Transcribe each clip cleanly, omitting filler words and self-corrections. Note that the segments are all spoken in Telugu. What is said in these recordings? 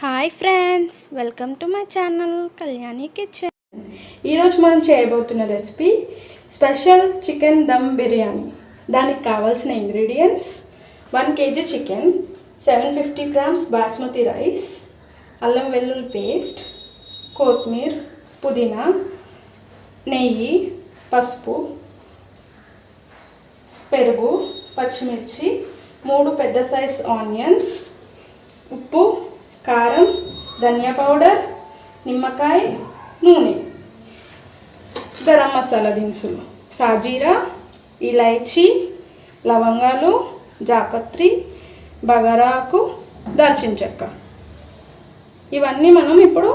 Hi friends, welcome to my channel Kalyani kitchen. ఈరోజు మనం చేయబోతున్న recipe special chicken dum biryani. దానికి కావాల్సిన ingredients: 1 kg chicken, 750 grams basmati rice, అల్లం వెల్లుల్లి పేస్ట్, కొత్తిమీర, పుదీనా, నెయ్యి, పసుపు, పెరుగు, పచ్చిమిర్చి, 3 పెద్ద సైజ్ ఆనియన్స్, ఉప్పు, కారం, ధనియా పౌడర్, నిమ్మకాయ, నూనె. గరం మసాలా దినుసులు: సాజీరా, ఇలైచి, లవంగాలు, జాపత్రి, బగారాకు, దాల్చిన చెక్క. ఇవన్నీ మనం ఇప్పుడు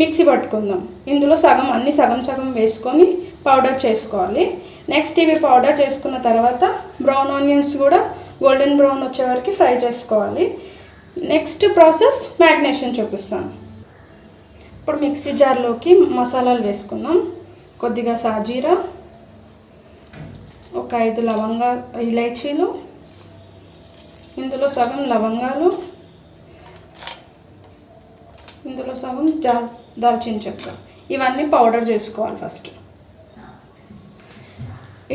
మిక్సీ పట్టుకుందాం. ఇందులో సగం సగం వేసుకొని పౌడర్ చేసుకోవాలి. నెక్స్ట్ ఇవి పౌడర్ చేసుకున్న తర్వాత బ్రౌన్ ఆనియన్స్ కూడా గోల్డెన్ బ్రౌన్ వచ్చే వరకు ఫ్రై చేసుకోవాలి. నెక్స్ట్ ప్రాసెస్ మ్యాగ్నేషన్ చూపిస్తాను. ఇప్పుడు మిక్సీ జార్లోకి మసాలాలు వేసుకుందాం. కొద్దిగా సాజీరా, ఒక 5 ఇలైచీలు, ఇందులో సగం లవంగాలు, ఇందులో సగం దాల్చిన చెక్క. ఇవన్నీ పౌడర్ చేసుకోవాలి. ఫస్ట్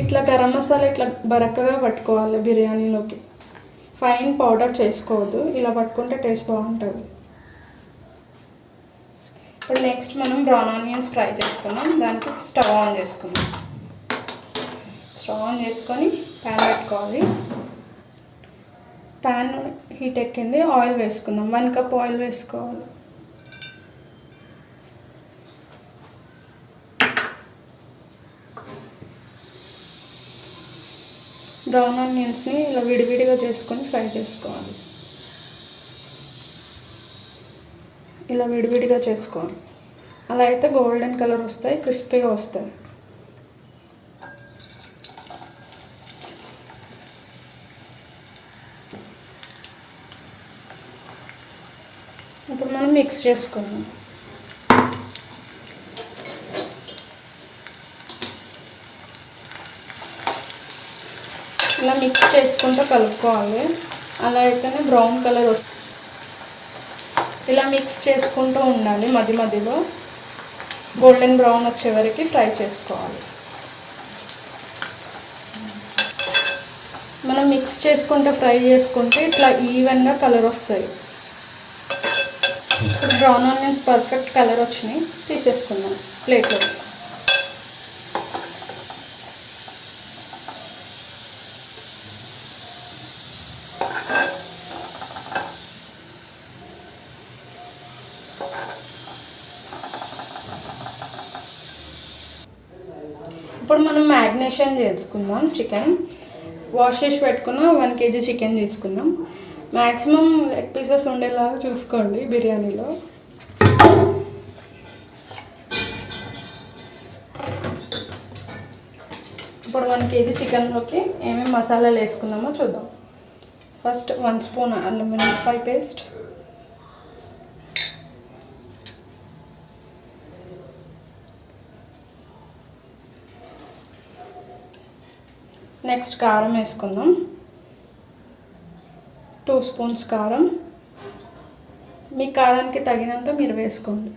ఇట్లా గరం మసాలా ఇట్లా బరకగా పట్టుకోవాలి. బిర్యానీలోకి ఫైన్ పౌడర్ చేసుకోవద్దు, ఇలా పట్టుకుంటే టేస్ట్ బాగుంటుంది. ఇప్పుడు నెక్స్ట్ మనం బ్రౌన్ ఆనియన్స్ ఫ్రై చేసుకున్నాం. దానికి స్టవ్ ఆన్ చేసుకుందాం. స్టవ్ ఆన్ చేసుకొని ప్యాన్ పెట్టుకోవాలి. ప్యాన్ హీట్ ఎక్కింది, ఆయిల్ వేసుకుందాం. 1 కప్ ఆయిల్ వేసుకోవాలి. బ్రౌన్ ఆనియన్స్ని ఇలా విడివిడిగా చేసుకొని ఫ్రై చేసుకోవాలి. ఇలా విడివిడిగా చేసుకోవాలి. అలా అయితే గోల్డెన్ కలర్ వస్తాయి, క్రిస్పీగా వస్తాయి. ఇప్పుడు మనం మిక్స్ చేసుకుందాం. ఇలా మిక్స్ చేసుకుంటూ కలుపుకోవాలి. అలా అయితేనే బ్రౌన్ కలర్ వస్తుంది. ఇలా మిక్స్ చేసుకుంటూ ఉండాలి. మధ్యలో గోల్డెన్ బ్రౌన్ వచ్చే వరకు ఫ్రై చేసుకోవాలి. మనం మిక్స్ చేసుకుంటూ ఫ్రై చేసుకుంటే ఇట్లా ఈవెన్గా కలర్ వస్తాయి. బ్రౌన్ ఆనియన్స్ పర్ఫెక్ట్ కలర్ వచ్చినాయి. తీసేసుకుందాం ప్లేట్లో. ఇప్పుడు మనం మ్యాగ్నేషన్ చేసుకుందాం. చికెన్ వాష్ చేసి పెట్టుకున్న 1 kg చికెన్ తీసుకుందాం. మ్యాక్సిమం లెగ్ పీసెస్ ఉండేలాగా చూసుకోండి బిర్యానీలో. ఇప్పుడు 1 kg చికెన్లోకి ఏమేమి మసాలాలు వేసుకుందామో చూద్దాం. ఫస్ట్ 1 స్పూన్ అల్లం వెల్లుల్లి పేస్ట్, నెక్స్ట్ కారం వేసుకుందాం. 2 స్పూన్స్ కారం. మీ కారానికి తగినంత మీరు వేసుకోండి.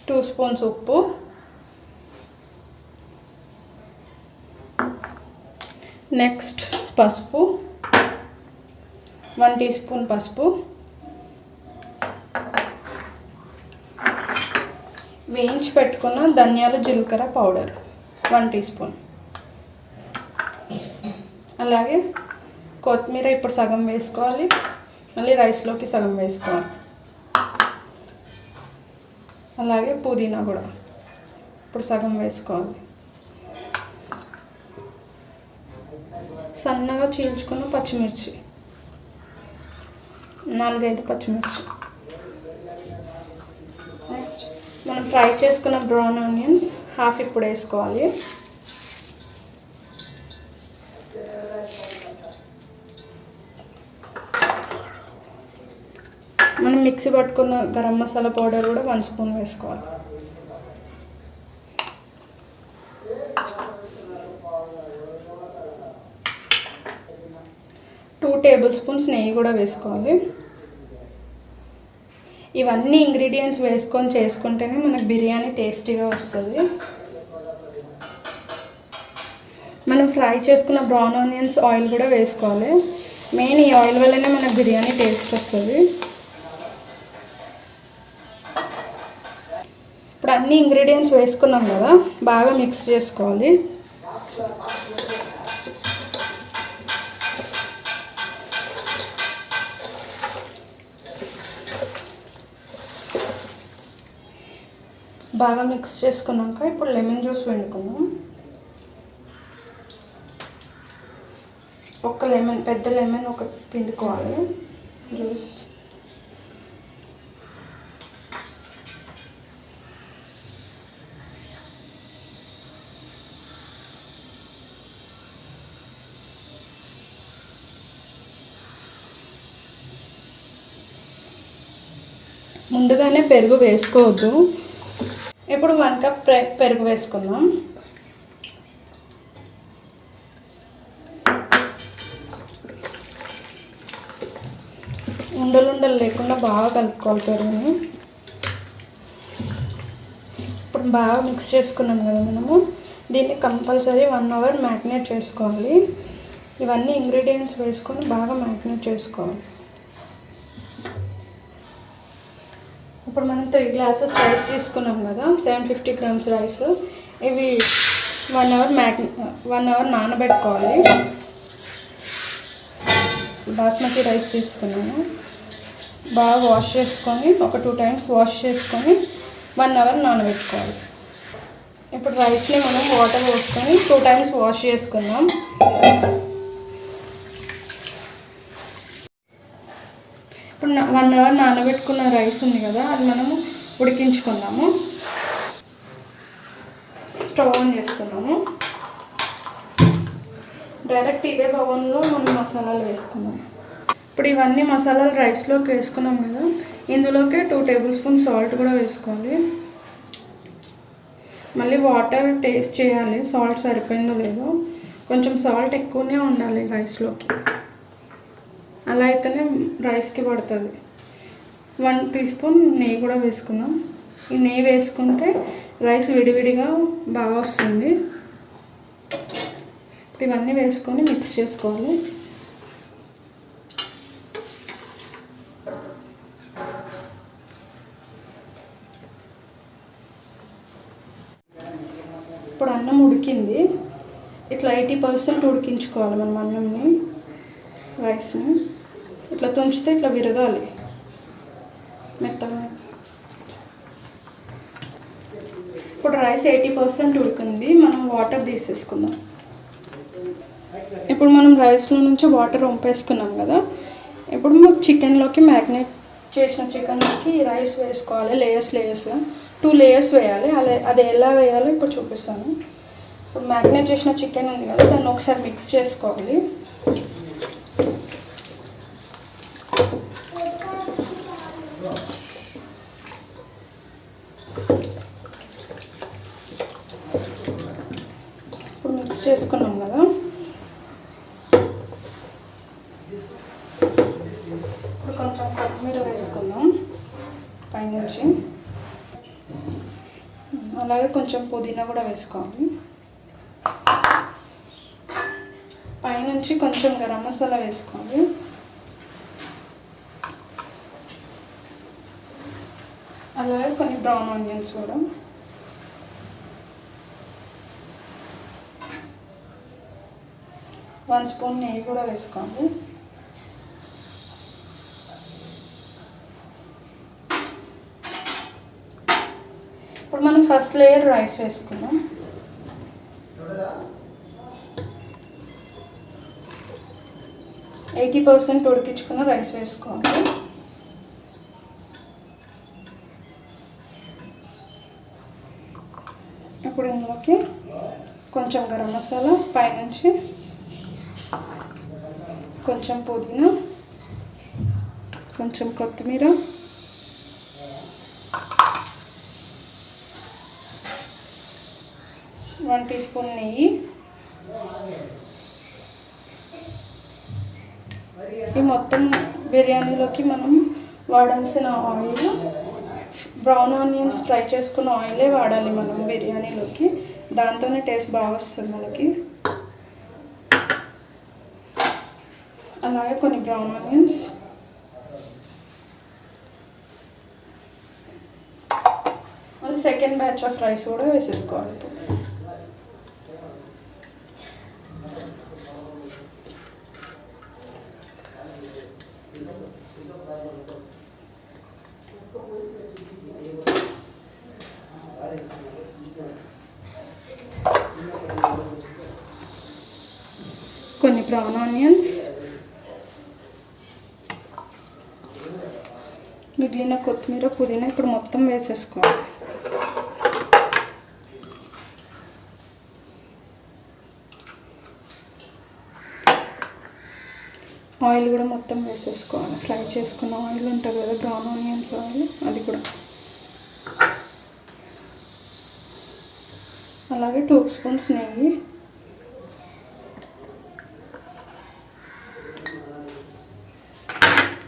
2 స్పూన్స్ ఉప్పు, నెక్స్ట్ పసుపు, 1 టీ స్పూన్ పసుపు, వేయించి పెట్టుకున్న ధనియాలు జీలకర్ర పౌడర్ 1 టీ స్పూన్. అలాగే కొత్తిమీర ఇప్పుడు సగం వేసుకోవాలి, మళ్ళీ రైస్లోకి సగం వేసుకోవాలి. అలాగే పుదీనా కూడా ఇప్పుడు సగం వేసుకోవాలి. సన్నగా చీల్చుకున్న పచ్చిమిర్చి 4-5 పచ్చిమిర్చి. నెక్స్ట్ మనం ఫ్రై చేసుకున్న బ్రౌన్ ఆనియన్స్ హాఫ్ ఇప్పుడు వేసుకోవాలి. మనం మిక్సీ పట్టుకున్న గరం మసాలా పౌడర్ కూడా 1 స్పూన్ వేసుకోవాలి. 2 టేబుల్ స్పూన్స్ నెయ్యి కూడా వేసుకోవాలి. ఇవన్నీ ఇంగ్రీడియంట్స్ వేసుకొని చేసుకుంటేనే మనకు బిర్యానీ టేస్టీగా వస్తుంది. మనం ఫ్రై చేసుకున్న బ్రౌన్ ఆనియన్స్ ఆయిల్ కూడా వేసుకోవాలి. మెయిన్ ఈ ఆయిల్ వల్లనే మనకు బిర్యానీ టేస్ట్ వస్తుంది. ఇప్పుడు అన్ని ఇంగ్రీడియంట్స్ వేసుకున్నాం కదా, బాగా మిక్స్ చేసుకోవాలి. బాగా మిక్స్ చేసుకున్నాక ఇప్పుడు లెమన్ జ్యూస్ పిండుకుందాం. ఒక లెమన్, పెద్ద లెమన్ ఒక పిండుకోవాలి జ్యూస్. ముందుగానే పెరుగు వేసుకోవద్దు. ఇప్పుడు 1 కప్ పెరుగు వేసుకుందాం. ఉండలు లేకుండా బాగా కలుపుకోవాలి పెరుగుని. ఇప్పుడు బాగా మిక్స్ చేసుకున్నాం కదా మనము, దీన్ని కంపల్సరీ 1 అవర్ మ్యారినేట్ చేసుకోవాలి. ఇవన్నీ ఇంగ్రీడియంట్స్ వేసుకొని బాగా మ్యారినేట్ చేసుకోవాలి. ఇప్పుడు మనం 3 గ్లాసెస్ రైస్ తీసుకున్నాం కదా, 750 grams రైస్. ఇవి 1 అవర్ నానబెట్టుకోవాలి. బాస్మతి రైస్ తీసుకున్నాము. బాగా వాష్ చేసుకొని ఒక 2 times వాష్ చేసుకొని 1 అవర్ నానబెట్టుకోవాలి. ఇప్పుడు రైస్ని మనం వాటర్ పోసుకొని 2 times వాష్ చేసుకుందాం. ఇప్పుడు 1 అవర్ నానబెట్టుకున్న రైస్ ఉంది కదా, అది మనము ఉడికించుకుందాము. స్టవ్ ఆన్ చేసుకున్నాము. డైరెక్ట్ ఇదే బౌల్లో మనం మసాలాలు వేసుకుందాం. ఇప్పుడు ఇవన్నీ మసాలాలు రైస్లోకి వేసుకున్నాం కదా, ఇందులోకి 2 టేబుల్ స్పూన్స్ సాల్ట్ కూడా వేసుకోవాలి. మళ్ళీ వాటర్ టేస్ట్ చేయాలి, సాల్ట్ సరిపోయిందో లేదో. కొంచెం సాల్ట్ ఎక్కువనే ఉండాలి రైస్లోకి, అలా అయితేనే రైస్కి పడుతుంది. 1 టీ స్పూన్ నెయ్యి కూడా వేసుకుందాం. ఈ నెయ్యి వేసుకుంటే రైస్ విడివిడిగా బాగా వస్తుంది. ఇవన్నీ వేసుకొని మిక్స్ చేసుకోవాలి. ఇప్పుడు అన్నం ఉడికింది. ఇట్లా 80% ఉడికించుకోవాలి మనం అన్నంని, రైస్ని. ఇట్లా తుంచితే ఇట్లా విరగాలి మెత్తగా. ఇప్పుడు రైస్ 80% ఉడికింది. మనం వాటర్ తీసేసుకుందాం. ఇప్పుడు మనం రైస్లో నుంచి వాటర్ వంపేసుకున్నాం కదా, ఇప్పుడు చికెన్లోకి మ్యారినేట్ చేసిన చికెన్లోకి రైస్ వేసుకోవాలి. లేయర్స్ 2 లేయర్స్ వేయాలి. అది ఎలా వేయాలో ఇప్పుడు చూపిస్తాను. ఇప్పుడు మ్యారినేట్ చేసిన చికెన్ ఉంది కదా, దాన్ని ఒకసారి మిక్స్ చేసుకోవాలి. ఇప్పుడు మిక్స్ చేసుకున్నాం కదా, ఇప్పుడు కొంచెం కొత్తిమీర వేసుకుందాం పైనుంచి. అలాగే కొంచెం పుదీనా కూడా వేసుకోవాలి. పైనుంచి కొంచెం గరం మసాలా వేసుకోవాలి. అలాగే కొన్ని బ్రౌన్ ఆనియన్స్ కూడా. వన్ స్పూన్ నెయ్యి కూడా వేసుకోవాలి. ఇప్పుడు మనం ఫస్ట్ లేయర్ రైస్ వేసుకున్నాం. ఎయిటీ 80% ఉడికించుకున్న రైస్ వేసుకోవాలి. ఇప్పుడు ఇందులోకి కొంచెం గరం మసాలా, పైనుంచి కొంచెం పుదీనా, కొంచెం కొత్తిమీర, వన్ టీ స్పూన్ నెయ్యి, ఈ మొత్తం బిర్యానీలోకి మనం వాడాల్సిన ఆయిల్ బ్రౌన్ ఆనియన్స్ ఫ్రై చేసుకున్న ఆయిలే వాడాలి మనం బిర్యానీలోకి. దాంతోనే టేస్ట్ బాగా వస్తుంది మనకి. అలాగే కొన్ని బ్రౌన్ ఆనియన్స్, మళ్ళీ సెకండ్ బ్యాచ్ ఆఫ్ రైస్ కూడా వేసేసుకోవాలి. కొన్ని బ్రౌన్ ఆనియన్స్, మిగిలిన కొత్తిమీర పుదీనా ఇప్పుడు మొత్తం వేసేసుకోవాలి. ఆయిల్ కూడా మొత్తం వేసేసుకోవాలి. ఫ్రై చేసుకున్న ఆయిల్ ఉంటుంది కదా, బ్రౌన్ ఆనియన్స్ ఆయిల్, అది కూడా. అలాగే 2 స్పూన్స్ నెయ్యి,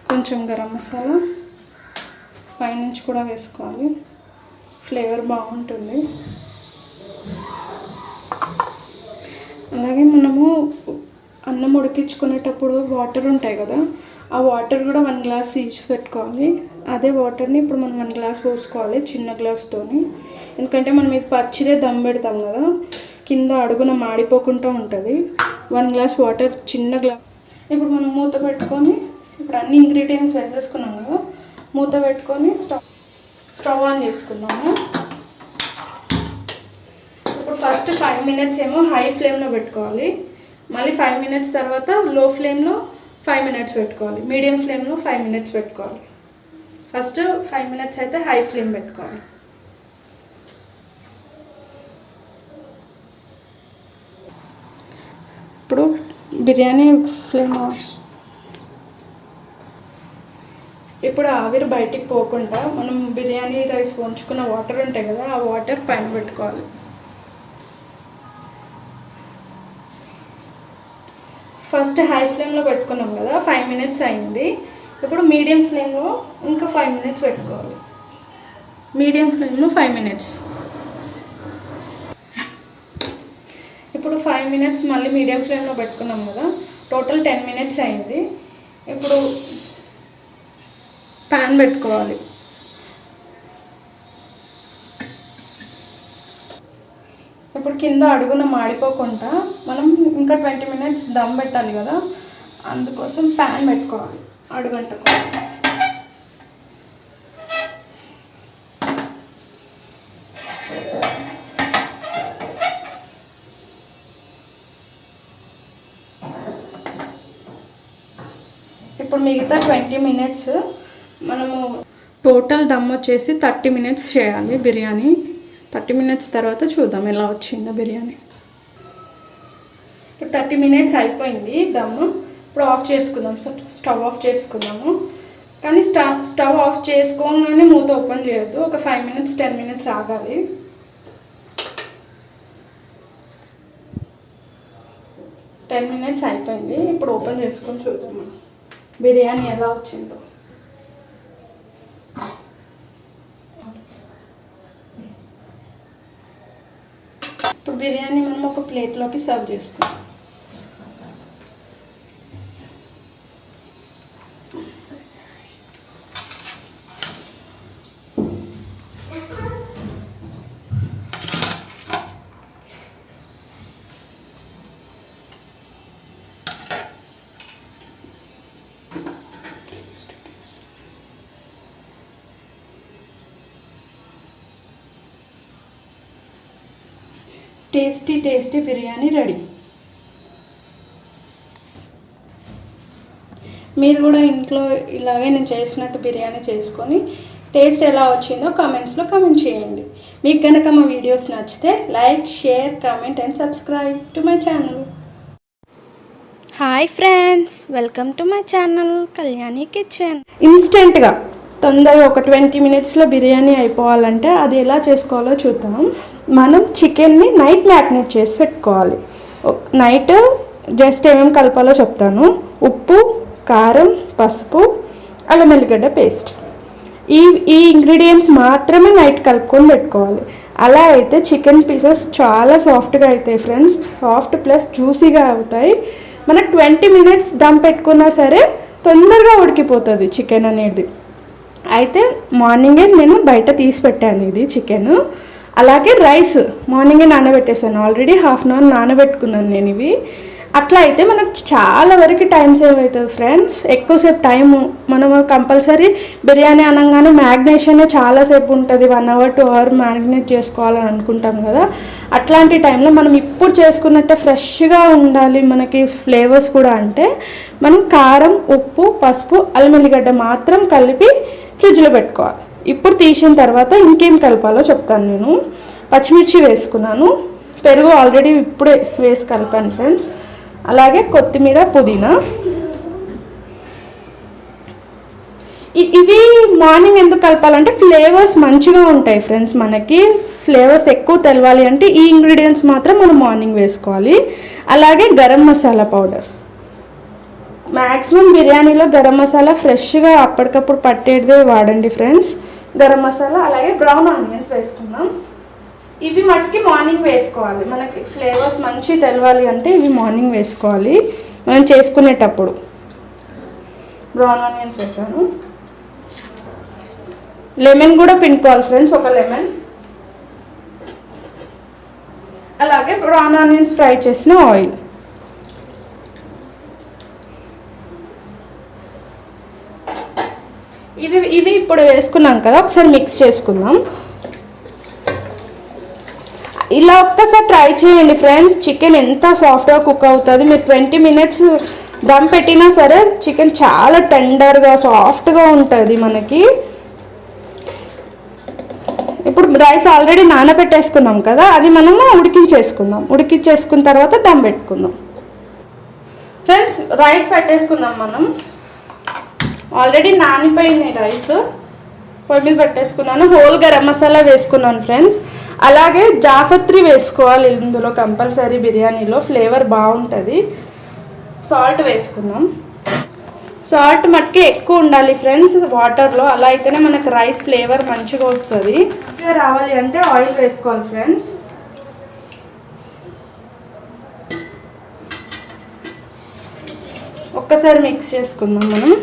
కొంచెం గరం మసాలా పైనుంచి కూడా వేసుకోవాలి, ఫ్లేవర్ బాగుంటుంది. అలాగే మనము అన్నం ఉడికించుకునేటప్పుడు వాటర్ ఉంటాయి కదా, ఆ వాటర్ కూడా 1 గ్లాస్ ఈచ్ పెట్టుకోవాలి. అదే వాటర్ని ఇప్పుడు మనం 1 గ్లాస్ పోసుకోవాలి చిన్న గ్లాస్తోని. ఎందుకంటే మనం ఇది పచ్చిదే దమ్ పెడతాం కదా, కింద అడుగున మాడిపోకుండా ఉంటుంది. 1 గ్లాస్ వాటర్ చిన్న గ్లాస్. ఇప్పుడు మనం మూత పెట్టుకొని, ఇప్పుడు అన్ని ఇంగ్రీడియంట్స్ వేసేసుకున్నాం కదా, మూత పెట్టుకొని స్టవ్ ఆన్ చేసుకున్నాము. ఇప్పుడు ఫస్ట్ 5 మినిట్స్ ఏమో హై ఫ్లేమ్లో పెట్టుకోవాలి, మళ్ళీ 5 మినిట్స్ తర్వాత లో ఫ్లేమ్లో 5 మినిట్స్ పెట్టుకోవాలి, మీడియం ఫ్లేమ్లో 5 మినిట్స్ పెట్టుకోవాలి. ఫస్ట్ 5 మినిట్స్ అయితే హై ఫ్లేమ్ పెట్టుకోవాలి. ఇప్పుడు బిర్యానీ ఫ్లేమ్ ఆఫ్. ఇప్పుడు ఆవిరి బయటికి పోకుండా మనం బిర్యానీ రైస్ వంచుకున్న వాటర్ ఉంటాయి కదా, ఆ వాటర్ పైన పెట్టుకోవాలి. ఫస్ట్ హై ఫ్లేమ్లో పెట్టుకున్నాం కదా, 5 మినిట్స్ అయింది. ఇప్పుడు మీడియం ఫ్లేమ్లో ఇంకా 5 మినిట్స్ పెట్టుకోవాలి. మీడియం ఫ్లేమ్లో 5 మినిట్స్. ఇప్పుడు 5 మినిట్స్ మళ్ళీ మీడియం ఫ్లేమ్లో పెట్టుకున్నాం కదా, టోటల్ 10 మినిట్స్ అయింది. ఇప్పుడు ప్యాన్ పెట్టుకోవాలి. ఇప్పుడు కింద అడుగున మాడిపోకుండా మనం ఇంకా 20 మినిట్స్ దమ్ పెట్టాలి కదా, అందుకోసం ప్యాన్ పెట్టుకోవాలి అడుగంటకు. ఇప్పుడు మిగతా 20 మినిట్స్ మనము టోటల్ దమ్ వచ్చేసి 30 మినిట్స్ చేయాలి బిర్యానీ. 30 మినిట్స్ తర్వాత చూద్దాం ఎలా వచ్చిందో బిర్యానీ. ఇప్పుడు 30 మినిట్స్ అయిపోయింది దమ్. ఇప్పుడు ఆఫ్ చేసుకుందాం, స్టవ్ ఆఫ్ చేసుకుందాము. కానీ స్టవ్ ఆఫ్ చేసుకోగానే మూత ఓపెన్ చేయొద్దు, ఒక 5 మినిట్స్ 10 మినిట్స్ ఆగాలి. టెన్ మినిట్స్ అయిపోయింది. ఇప్పుడు ఓపెన్ చేసుకొని చూద్దాం మనం బిర్యానీ ఎలా వచ్చిందో. ఇప్పుడు బిర్యానీ మనం ఒక ప్లేట్లోకి సర్వ్ చేసుకుందాం. Tasty tasty biryani ready. మీరు కూడా ఇంట్లో ఇలాగే నేను చేసినట్టు బిర్యానీ చేసుకొని టేస్ట్ ఎలా వచ్చిందో కామెంట్స్లో కామెంట్ చేయండి. మీకు కనుక మా వీడియోస్ నచ్చితే like, share, comment and subscribe to my channel. Hi friends, welcome to my channel Kalyani kitchen. ఇన్స్టెంట్గా తొందరగా ఒక 20 మినిట్స్లో బిర్యానీ అయిపోవాలంటే అది ఎలా చేసుకోవాలో చూద్దాం. మనం చికెన్ని నైట్ మ్యారినేట్ చేసి పెట్టుకోవాలి. నైట్ జస్ట్ ఏమేమి కలపాలో చెప్తాను. ఉప్పు, కారం, పసుపు, అల్లం వెల్లిగడ్డ పేస్ట్. ఈ ఇంగ్రీడియంట్స్ మాత్రమే నైట్ కలుపుకొని పెట్టుకోవాలి. అలా అయితే చికెన్ పీసెస్ చాలా సాఫ్ట్గా అవుతాయి ఫ్రెండ్స్. సాఫ్ట్ ప్లస్ జ్యూసీగా అవుతాయి. మనకు 20 minutes దమ్ పెట్టుకున్నా సరే తొందరగా ఉడికిపోతుంది చికెన్ అనేది. అయితే మార్నింగే నేను బయట తీసి పెట్టాను ఇది చికెన్. అలాగే రైస్ మార్నింగే నానబెట్టేసాను. ఆల్రెడీ 1/2 hour నానబెట్టుకున్నాను నేను ఇవి. అట్లా అయితే మనకు చాలా వరకు టైం సేవ్ అవుతుంది ఫ్రెండ్స్. ఎక్కువసేపు టైము మనము కంపల్సరీ బిర్యానీ అనగానే మ్యాగ్నేషన్ చాలాసేపు ఉంటుంది. 1 hour 2 hour మ్యాగ్నేట్ చేసుకోవాలని అనుకుంటాం కదా. అట్లాంటి టైంలో మనం ఇప్పుడు చేసుకున్నట్టే ఫ్రెష్గా ఉండాలి మనకి ఫ్లేవర్స్ కూడా అంటే మనం కారం, ఉప్పు, పసుపు, అల్లం వెల్లిగడ్డ మాత్రం కలిపి ఫ్రిడ్జ్లో పెట్టుకోవాలి. ఇప్పుడు తీసిన తర్వాత ఇంకేం కలపాలో చెప్తాను నేను. పచ్చిమిర్చి వేసుకున్నాను, పెరుగు ఆల్రెడీ ఇప్పుడే వేసి కలిపాను ఫ్రెండ్స్. అలాగే కొత్తిమీర, పుదీనా. ఇవి మార్నింగ్ ఎందుకు కలపాలంటే ఫ్లేవర్స్ మంచిగా ఉంటాయి ఫ్రెండ్స్. మనకి ఫ్లేవర్స్ ఎక్కువ తెలవాలి అంటే ఈ ఇంగ్రీడియంట్స్ మాత్రం మనం మార్నింగ్ వేసుకోవాలి. అలాగే గరం మసాలా పౌడర్. మ్యాక్సిమం బిర్యానీలో గరం మసాలా ఫ్రెష్గా అప్పటికప్పుడు పట్టేదే వాడండి ఫ్రెండ్స్. గరం మసాలా, అలాగే బ్రౌన్ ఆనియన్స్ వేసుకున్నాం. ఇవి మటుకి మార్నింగ్ వేసుకోవాలి. మనకి ఫ్లేవర్స్ మంచి తెలవాలి అంటే ఇవి మార్నింగ్ వేసుకోవాలి మనం చేసుకునేటప్పుడు. బ్రౌన్ ఆనియన్స్ వేసాను. లెమన్ కూడా పిండుకోవాలి ఫ్రెండ్స్, ఒక లెమన్. అలాగే బ్రౌన్ ఆనియన్స్ ఫ్రై చేసిన ఆయిల్. ఇవి ఇప్పుడు వేసుకున్నాం కదా, ఒకసారి మిక్స్ చేసుకుందాం. ఇలా ఒక్కసారి ట్రై చేయండి ఫ్రెండ్స్. చికెన్ ఎంత సాఫ్ట్గా కుక్ అవుతుంది. మీరు 20 minutes దమ్ పెట్టినా సరే చికెన్ చాలా టెండర్గా సాఫ్ట్గా ఉంటుంది మనకి. ఇప్పుడు రైస్ ఆల్రెడీ నానబెట్టేసుకున్నాం కదా, అది మనము ఉడికించేసుకుందాం. ఉడికించేసుకున్న తర్వాత దమ్ పెట్టుకుందాం ఫ్రెండ్స్. రైస్ పెట్టేసుకుందాం మనం. ఆల్రెడీ నానిపోయింది రైస్. పొయ్యి మీద పెట్టేసుకున్నాను. హోల్ గరం మసాలా వేసుకున్నాను ఫ్రెండ్స్. అలాగే జాఫత్రి వేసుకోవాలి ఇందులో కంపల్సరీ, బిర్యానీలో ఫ్లేవర్ బాగుంటుంది. సాల్ట్ వేసుకుందాం. సాల్ట్ మట్టుకి ఎక్కువ ఉండాలి ఫ్రెండ్స్ వాటర్లో, అలా అయితేనే మనకు రైస్ ఫ్లేవర్ మంచిగా వస్తుంది. మంచిగా రావాలి అంటే ఆయిల్ వేసుకోవాలి ఫ్రెండ్స్. ఒక్కసారి మిక్స్ చేసుకుందాం మనం.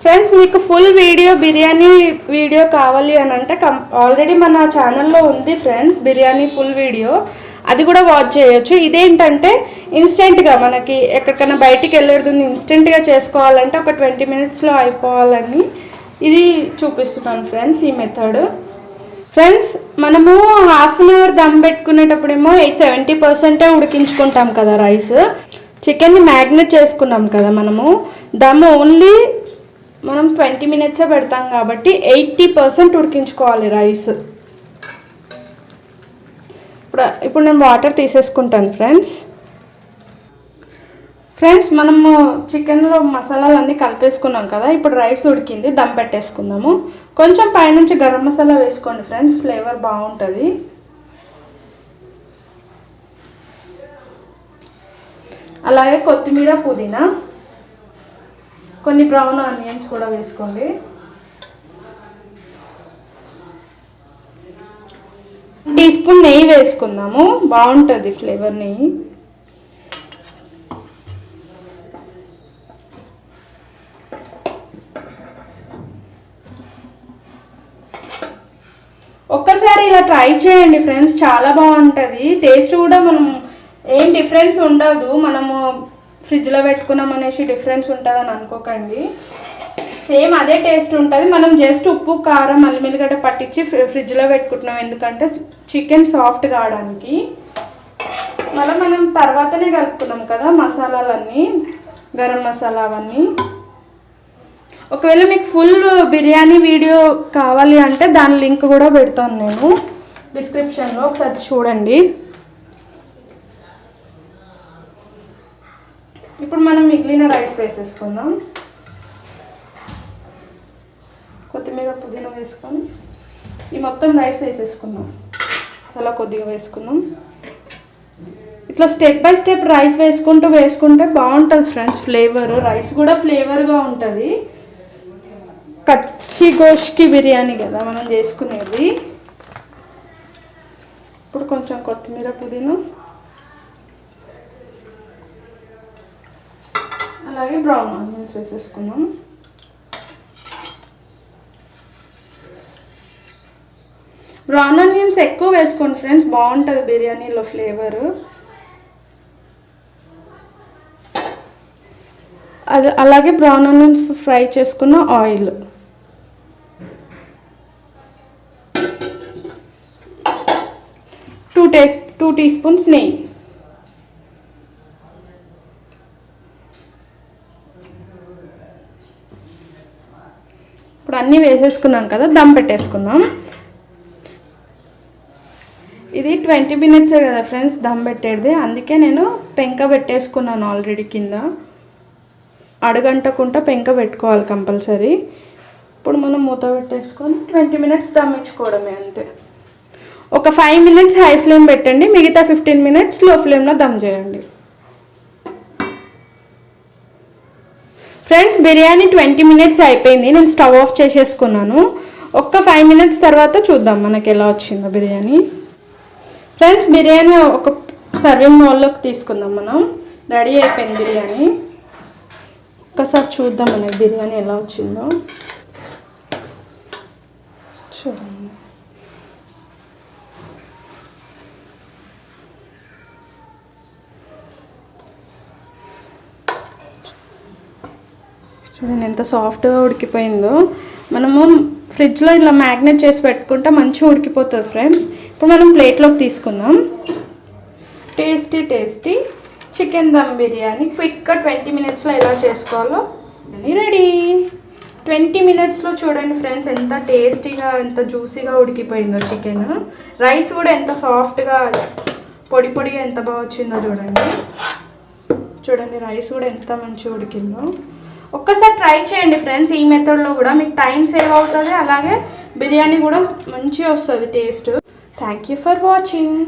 ఫ్రెండ్స్ మీకు ఫుల్ వీడియో, బిర్యానీ వీడియో కావాలి అని అంటే ఆల్రెడీ మన ఛానల్లో ఉంది ఫ్రెండ్స్ బిర్యానీ ఫుల్ వీడియో, అది కూడా వాచ్ చేయొచ్చు. ఇదేంటంటే ఇన్స్టెంట్గా మనకి ఎక్కడికైనా బయటికి వెళ్ళేది ఇన్స్టెంట్గా చేసుకోవాలంటే ఒక 20 minutesలో అయిపోవాలని ఇది చూపిస్తున్నాను ఫ్రెండ్స్, ఈ మెథడ్. ఫ్రెండ్స్ మనము 1/2 hour దమ్ పెట్టుకునేటప్పుడేమో 70% ఉడికించుకుంటాం కదా రైస్. చికెన్ని మ్యాగ్నేట్ చేసుకున్నాం కదా మనము, దమ్ ఓన్లీ మనం 20 minutes పెడతాం కాబట్టి 80% ఉడికించుకోవాలి రైస్. ఇప్పుడు నేను వాటర్ తీసేసుకుంటాను ఫ్రెండ్స్. మనము చికెన్లో మసాలాలన్నీ కలిపేసుకున్నాం కదా, ఇప్పుడు రైస్ ఉడికింది, దమ్ పెట్టేసుకుందాము. కొంచెం పైనుంచి గరం మసాలా వేసుకోండి ఫ్రెండ్స్, ఫ్లేవర్ బాగుంటుంది. అలాగే కొత్తిమీర, పుదీనా, కొన్ని బ్రౌన్ ఆనియన్స్ కూడా వేసుకోండి. టీ స్పూన్ నెయ్యి వేసుకుందాము, బాగుంటుంది ఫ్లేవర్ నెయ్యి. ఒక్కసారి ఇలా ట్రై చేయండి ఫ్రెండ్స్, చాలా బాగుంటుంది. టేస్ట్ కూడా మనం ఏం డిఫరెన్స్ ఉండదు. మనము ఫ్రిడ్జ్లో పెట్టుకున్నాం అనేసి డిఫరెన్స్ ఉంటుందని అనుకోకండి, సేమ్ అదే టేస్ట్ ఉంటుంది. మనం జస్ట్ ఉప్పు, కారం, అల్లం వెల్లిగడ్డ పట్టించి ఫ్రిడ్జ్లో పెట్టుకుంటున్నాం, ఎందుకంటే చికెన్ సాఫ్ట్ కావడానికి. మళ్ళీ మనం తర్వాతనే కలుపుకున్నాం కదా మసాలాలన్నీ, గరం మసాలా అవన్నీ. ఒకవేళ మీకు ఫుల్ బిర్యానీ వీడియో కావాలి అంటే దాని లింక్ కూడా పెడతాను నేను డిస్క్రిప్షన్లో, ఒకసారి చూడండి. ఇప్పుడు మనం మిగిలిన రైస్ వేసేసుకుందాం. కొత్తిమీర, పుదీనా వేసుకొని ఈ మొత్తం రైస్ వేసేసుకుందాం. అలా కొద్దిగా వేసుకుందాం. ఇట్లా స్టెప్ బై స్టెప్ రైస్ వేసుకుంటే బాగుంటుంది ఫ్రెండ్స్. ఫ్లేవర్ రైస్ కూడా ఫ్లేవర్గా ఉంటుంది. కచ్చి గోష్కి బిర్యానీ కదా మనం చేసుకునేది. ఇప్పుడు కొంచెం కొత్తిమీర, పుదీనా, అలాగే బ్రౌన్ ఆనియన్స్ వేసేసుకున్నాం. బ్రౌన్ ఆనియన్స్ ఎక్కువ వేసుకోండి ఫ్రెండ్స్, బాగుంటుంది బిర్యానీలో ఫ్లేవర్. అలాగే బ్రౌన్ ఆనియన్స్ ఫ్రై చేసుకున్న ఆయిల్, టూ టీ స్పూన్స్ నెయ్యి, ఇప్పుడు అన్నీ వేసేసుకున్నాం కదా, దమ్ పెట్టేసుకుందాం. ఇది 20 minutes కదా ఫ్రెండ్స్ దమ్ పెట్టేది, అందుకే నేను పెంక పెట్టేసుకున్నాను ఆల్రెడీ. కింద అడగంటకుండా పెంక పెట్టుకోవాలి కంపల్సరీ. ఇప్పుడు మనం మూత పెట్టేసుకొని 20 minutes దమ్ ఇచ్చుకోవడమే అంతే. ఒక 5 minutes హై ఫ్లేమ్ పెట్టండి, మిగతా 15 minutes లో ఫ్లేమ్లో దమ్ చేయండి. ఫ్రెండ్స్ బిర్యానీ 20 minutes అయిపోయింది, నేను స్టవ్ ఆఫ్ చేసేసుకున్నాను. ఒక్క 5 minutes తర్వాత చూద్దాం మనకి ఎలా వచ్చిందో బిర్యానీ. ఫ్రెండ్స్ బిర్యానీ ఒక సర్వింగ్ బౌల్లోకి తీసుకుందాం మనం. రెడీ అయిపోయింది బిర్యానీ. ఒక్కసారి చూద్దాం మనకి బిర్యానీ ఎలా వచ్చిందో. చూడండి, చూడండి ఎంత సాఫ్ట్గా ఉడికిపోయిందో. మనము ఫ్రిడ్జ్లో ఇలా మ్యాగ్నేట్ చేసి పెట్టుకుంటే మంచిగా ఉడికిపోతుంది ఫ్రెండ్స్. ఇప్పుడు మనం ప్లేట్లోకి తీసుకుందాం. టేస్టీ చికెన్ దమ్ బిర్యానీ క్విక్గా 20 minutesలో ఎలా చేసుకోవాలో రెడీ. 20 minutesలో చూడండి ఫ్రెండ్స్ ఎంత టేస్టీగా ఎంత జ్యూసీగా ఉడికిపోయిందో చికెన్. రైస్ కూడా ఎంత సాఫ్ట్గా పొడిగా ఎంత బాగా వచ్చిందో చూడండి. రైస్ కూడా ఎంత మంచిగా ఉడికిందో. ఒక్కసారి ట్రై చేయండి ఫ్రెండ్స్, ఈ మెథడ్లో కూడా మీకు టైం సేవ్ అవుతుంది, అలాగే బిర్యానీ కూడా మంచిగా వస్తుంది taste. Thank you for watching.